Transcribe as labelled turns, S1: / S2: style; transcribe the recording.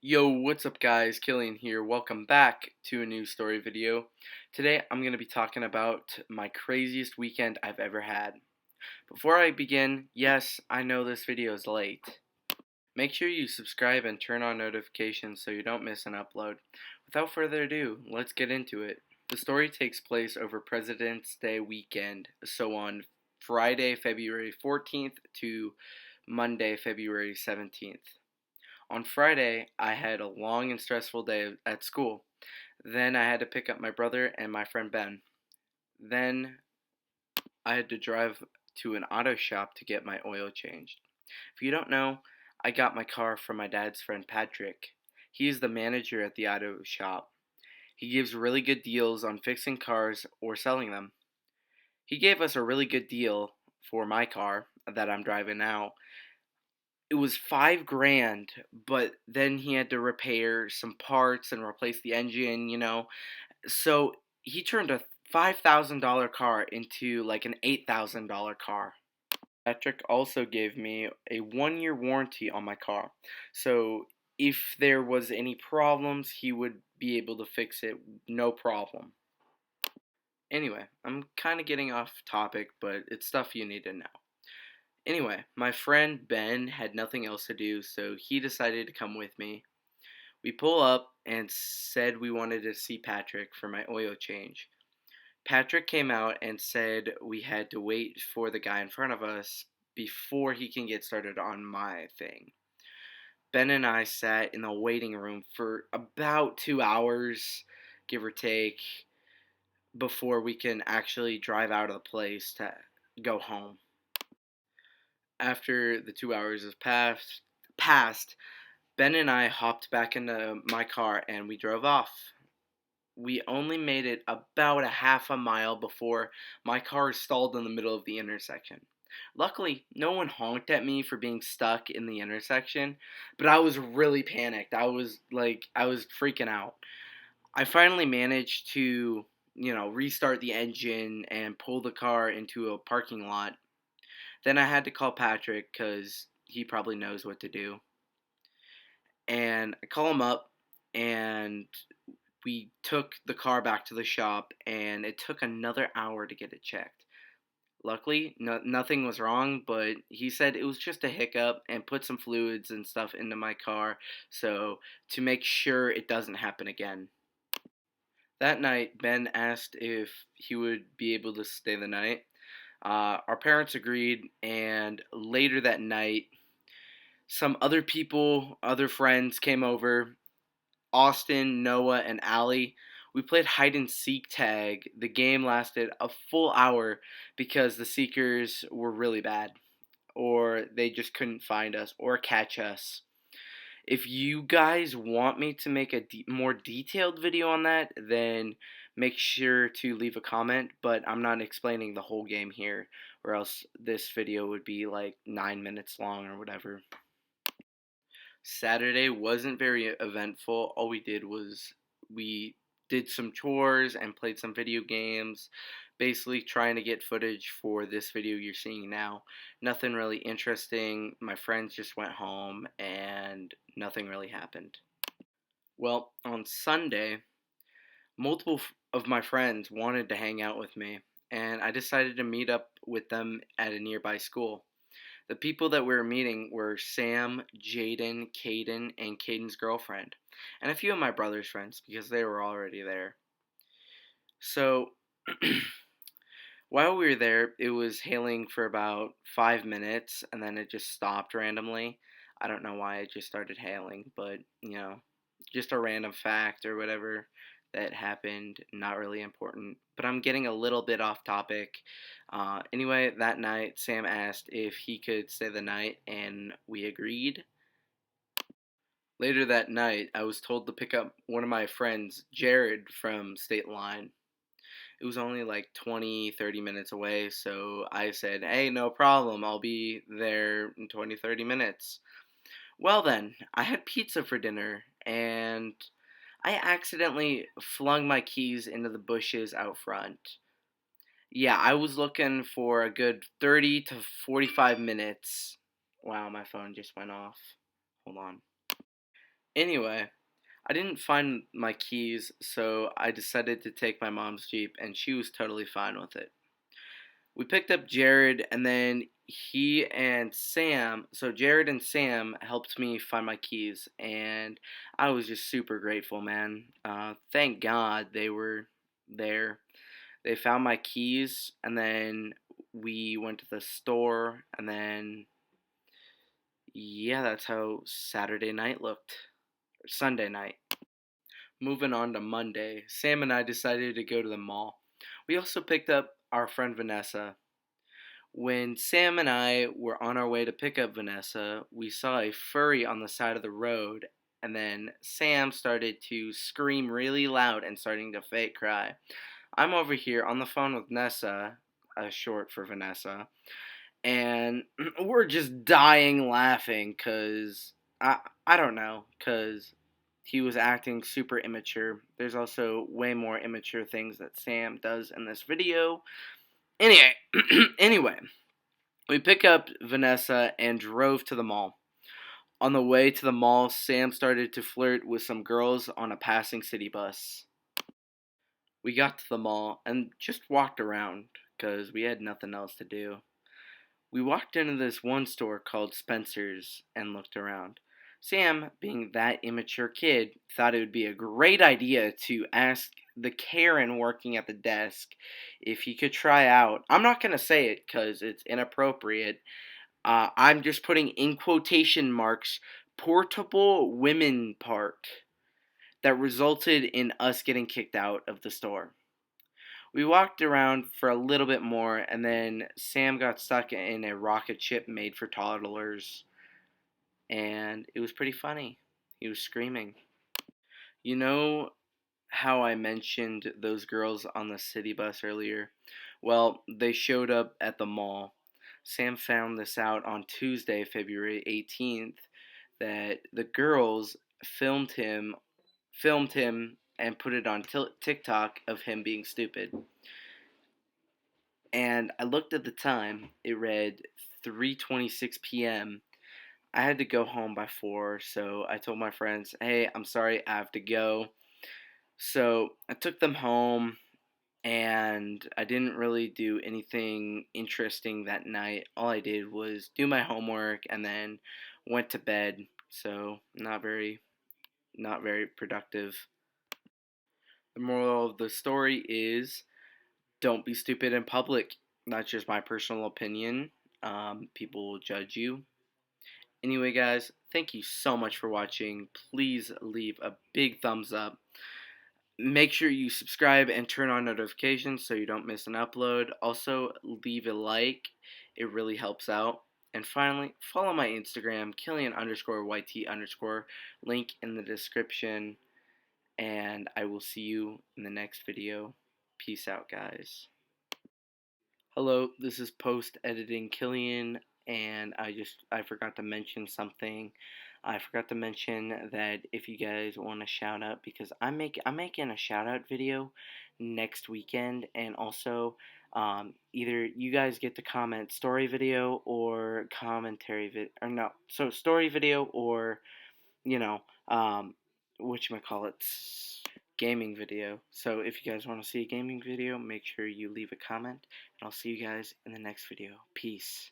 S1: Yo, what's up guys? Killian here. Welcome back to a new story video. Today I'm going to be talking about my craziest weekend I've ever had. Before I begin, yes, I know this video is late. Make sure you subscribe and turn on notifications so you don't miss an upload. Without further ado, let's get into it. The story takes place over President's Day weekend, so on Friday, February 14th to Monday, February 17th. On Friday, I had a long and stressful day at school. Then I had to pick up my brother and my friend Ben. Then I had to drive to an auto shop to get my oil changed. If you don't know, I got my car from my dad's friend Patrick. He is the manager at the auto shop. He gives really good deals on fixing cars or selling them. He gave us a really good deal for my car that I'm driving now. It was 5 grand, but then he had to repair some parts and replace the engine. So he turned a $5,000 car into like an $8,000 car. Patrick also gave me a 1 year warranty on my car. So if there was any problems, he would be able to fix it, no problem. Anyway, I'm kind of getting off topic, but it's stuff you need to know. Anyway, my friend Ben had nothing else to do, so he decided to come with me. We pull up and said we wanted to see Patrick for my oil change. Patrick came out and said we had to wait for the guy in front of us before he can get started on my thing. Ben and I sat in the waiting room for about 2 hours, give or take, before we can actually drive out of the place to go home. After the 2 hours has passed, Ben and I hopped back into my car and we drove off. We only made it about a half a mile before my car stalled in the middle of the intersection. Luckily, no one honked at me for being stuck in the intersection, but I was really panicked. I was freaking out. I finally managed to, restart the engine and pull the car into a parking lot. Then I had to call Patrick because he probably knows what to do. And I call him up, and we took the car back to the shop, and it took another hour to get it checked. Luckily, nothing was wrong, but he said it was just a hiccup and put some fluids and stuff into my car so to make sure it doesn't happen again. That night, Ben asked if he would be able to stay the night. Our parents agreed, and later that night, some other people, other friends came over. Austin, Noah, and Allie. We played hide and seek tag. The game lasted a full hour because the seekers were really bad, or they just couldn't find us or catch us. If you guys want me to make a more detailed video on that, then make sure to leave a comment, but I'm not explaining the whole game here, or else this video would be like 9 minutes long or whatever. Saturday wasn't very eventful. All we did was we did some chores and played some video games, basically trying to get footage for this video you're seeing now. Nothing really interesting. My friends just went home and nothing really happened. Well, on Sunday, multiple of my friends wanted to hang out with me, and I decided to meet up with them at a nearby school. The people that we were meeting were Sam, Jaden, Caden, and Caden's girlfriend, and a few of my brother's friends because they were already there. So, while we were there, it was hailing for about 5 minutes, and then it just stopped randomly. I don't know why it just started hailing, but just a random fact or whatever that happened, not really important. But I'm getting a little bit off topic. Anyway, that night, Sam asked if he could stay the night, and we agreed. Later that night, I was told to pick up one of my friends, Jared, from State Line. It was only like 20, 30 minutes away, so I said, hey, no problem, I'll be there in 20, 30 minutes. Well then, I had pizza for dinner, and I accidentally flung my keys into the bushes out front. Yeah, I was looking for a good 30 to 45 minutes. Wow, my phone just went off. Hold on. Anyway, I didn't find my keys, so I decided to take my mom's Jeep, and she was totally fine with it. We picked up Jared, and then he and Sam, so Jared and Sam helped me find my keys, and I was just super grateful, man. Thank God they were there. They found my keys, and then we went to the store, and then, yeah, that's how Saturday night looked. Sunday night. Moving on to Monday, Sam and I decided to go to the mall. We also picked up our friend Vanessa. When Sam and I were on our way to pick up Vanessa, we saw a furry on the side of the road, and then Sam started to scream really loud and starting to fake cry. I'm over here on the phone with Nessa, short for Vanessa, and we're just dying laughing because I don't know, because he was acting super immature. There's also way more immature things that Sam does in this video. Anyway, anyway, we pick up Vanessa and drove to the mall. On the way to the mall, Sam started to flirt with some girls on a passing city bus. We got to the mall and just walked around because we had nothing else to do. We walked into this one store called Spencer's and looked around. Sam, being that immature kid, thought it would be a great idea to ask the Karen working at the desk if he could try out. I'm not going to say it because it's inappropriate. I'm just putting in quotation marks portable women part that resulted in us getting kicked out of the store. We walked around for a little bit more, and then Sam got stuck in a rocket ship made for toddlers, and it was pretty funny. He was screaming. You know how I mentioned those girls on the city bus earlier? Well, they showed up at the mall. Sam found this out on Tuesday, February 18th, that the girls filmed him and put it on TikTok of him being stupid. And I looked at the time. It read 3:26 p.m. I had to go home by 4, so I told my friends, "Hey, I'm sorry, I have to go." So, I took them home and I didn't really do anything interesting that night. All I did was do my homework and then went to bed. So, not very productive. The moral of the story is don't be stupid in public. That's just my personal opinion. People will judge you. Anyway, guys, thank you so much for watching. Please leave a big thumbs up. Make sure you subscribe and turn on notifications so you don't miss an upload. Also, leave a like. It really helps out. And finally, follow my Instagram, Killian_YT_. Link in the description. And I will see you in the next video. Peace out, guys. Hello, this is post editing Killian, and I forgot to mention something. I forgot to mention that if you guys want a shout out, because I'm making a shout out video next weekend, and also either you guys get to comment story video or commentary video, or no, so story video or you know whatchamacallit, gaming video. So if you guys want to see a gaming video, make sure you leave a comment, and I'll see you guys in the next video. Peace.